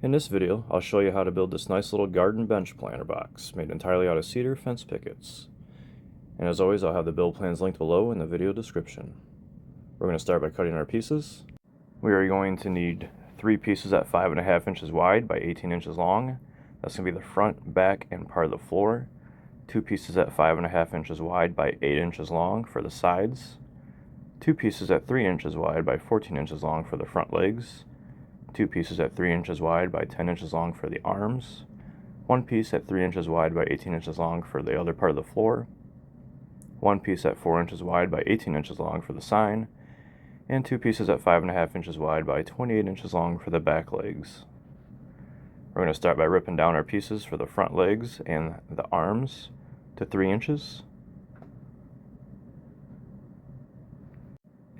In this video, I'll show you how to build this nice little garden bench planter box made entirely out of cedar fence pickets. And as always, I'll have the build plans linked below in the video description. We're going to start by cutting our pieces. We are going to need 3 pieces at 5.5 inches wide by 18 inches long. That's going to be the front, back, and part of the floor. 2 pieces at 5.5 inches wide by 8 inches long for the sides. 2 pieces at 3 inches wide by 14 inches long for the front legs. 2 pieces at 3 inches wide by 10 inches long for the arms, 1 piece at 3 inches wide by 18 inches long for the other part of the floor, 1 piece at 4 inches wide by 18 inches long for the sign, and 2 pieces at 5.5 inches wide by 28 inches long for the back legs. We're going to start by ripping down our pieces for the front legs and the arms to 3 inches,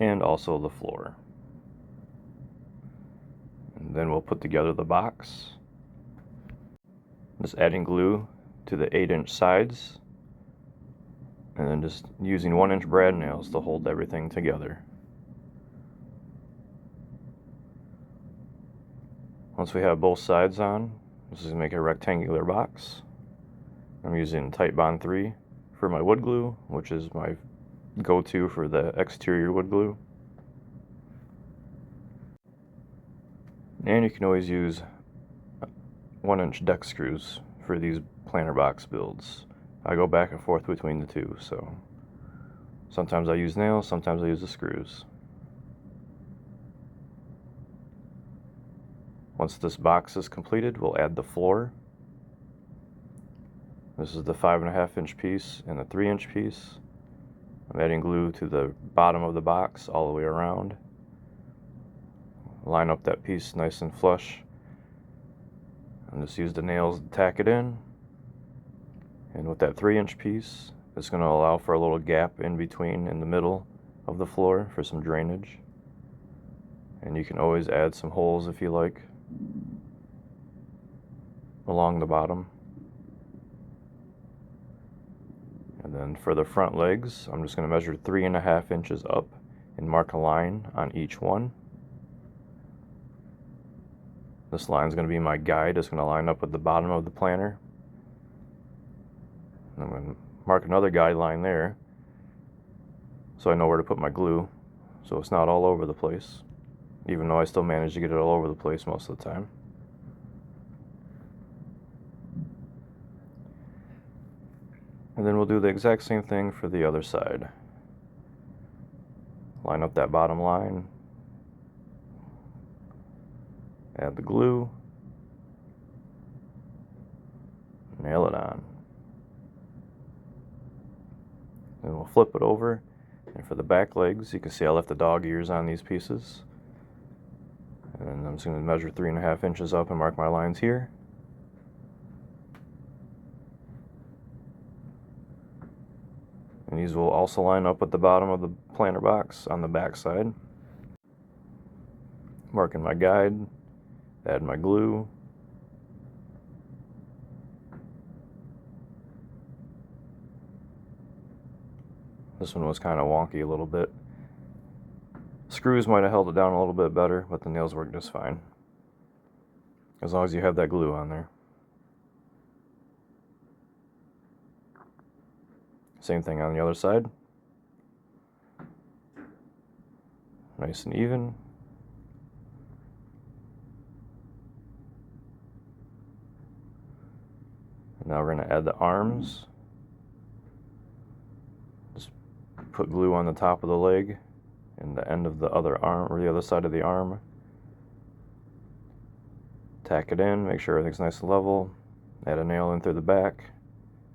and also the floor. And then we'll put together the box. Just adding glue to the 8-inch sides, and then just using 1-inch brad nails to hold everything together. Once we have both sides on, this is going to make a rectangular box. I'm using Titebond 3 for my wood glue, which is my go-to for the exterior wood glue. And you can always use 1-inch deck screws for these planter box builds. I go back and forth between the two, so sometimes I use nails, sometimes I use the screws. Once this box is completed, we'll add the floor. This is the 5.5-inch piece and the 3-inch piece. I'm adding glue to the bottom of the box all the way around. Line up that piece nice and flush, and just use the nails to tack it in. And with that 3-inch piece, it's going to allow for a little gap in between in the middle of the floor for some drainage. And you can always add some holes if you like along the bottom. And then for the front legs, I'm just going to measure 3.5 inches up and mark a line on each one. This line is going to be my guide. It's going to line up with the bottom of the planter. I'm going to mark another guideline there so I know where to put my glue, so it's not all over the place, even though I still manage to get it all over the place most of the time. And then we'll do the exact same thing for the other side. Line up that bottom line. Add the glue, nail it on. Then we'll flip it over, and for the back legs, you can see I left the dog ears on these pieces. And I'm just going to measure 3.5 inches up and mark my lines here. And these will also line up with the bottom of the planter box on the back side. Marking my guide. Add my glue. This one was kind of wonky a little bit. Screws might have held it down a little bit better, but the nails work just fine, as long as you have that glue on there. Same thing on the other side. Nice and even. Now we're going to add the arms. Just put glue on the top of the leg and the end of the other arm, or the other side of the arm. Tack it in, make sure everything's nice and level. Add a nail in through the back,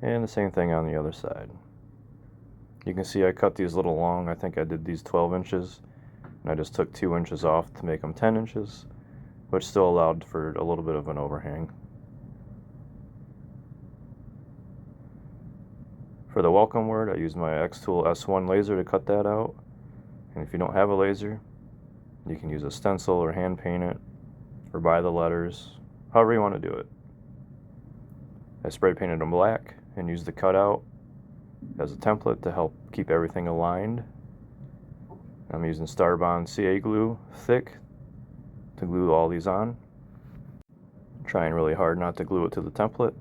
and the same thing on the other side. You can see I cut these a little long. I think I did these 12 inches, and I just took 2 inches off to make them 10 inches, which still allowed for a little bit of an overhang. For the welcome word, I used my X-Tool S1 laser to cut that out. And if you don't have a laser, you can use a stencil or hand paint it, or buy the letters, however you want to do it. I spray painted them black and used the cutout as a template to help keep everything aligned. I'm using Starbond CA glue thick to glue all these on. Trying really hard not to glue it to the template.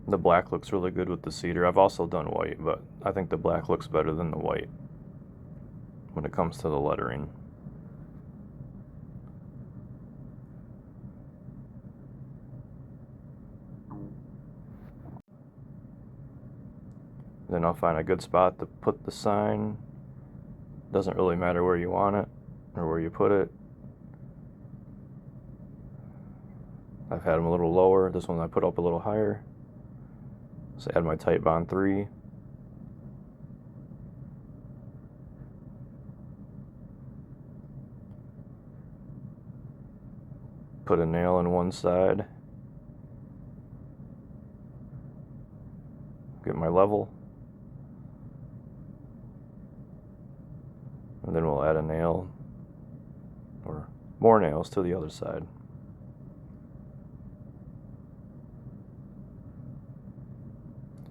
The black looks really good with the cedar. I've also done white, but I think the black looks better than the white when it comes to the lettering. Then I'll find a good spot to put the sign. Doesn't really matter where you want it or where you put it. I've had them a little lower. This one I put up a little higher. So add my tight bond 3. Put a nail in one side. Get my level. And then we'll add a nail or more nails to the other side.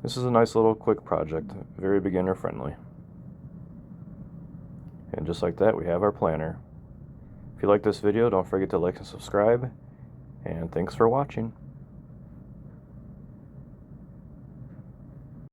This is a nice little quick project, very beginner friendly. And just like that, we have our planner. If you like this video, don't forget to like and subscribe, and thanks for watching.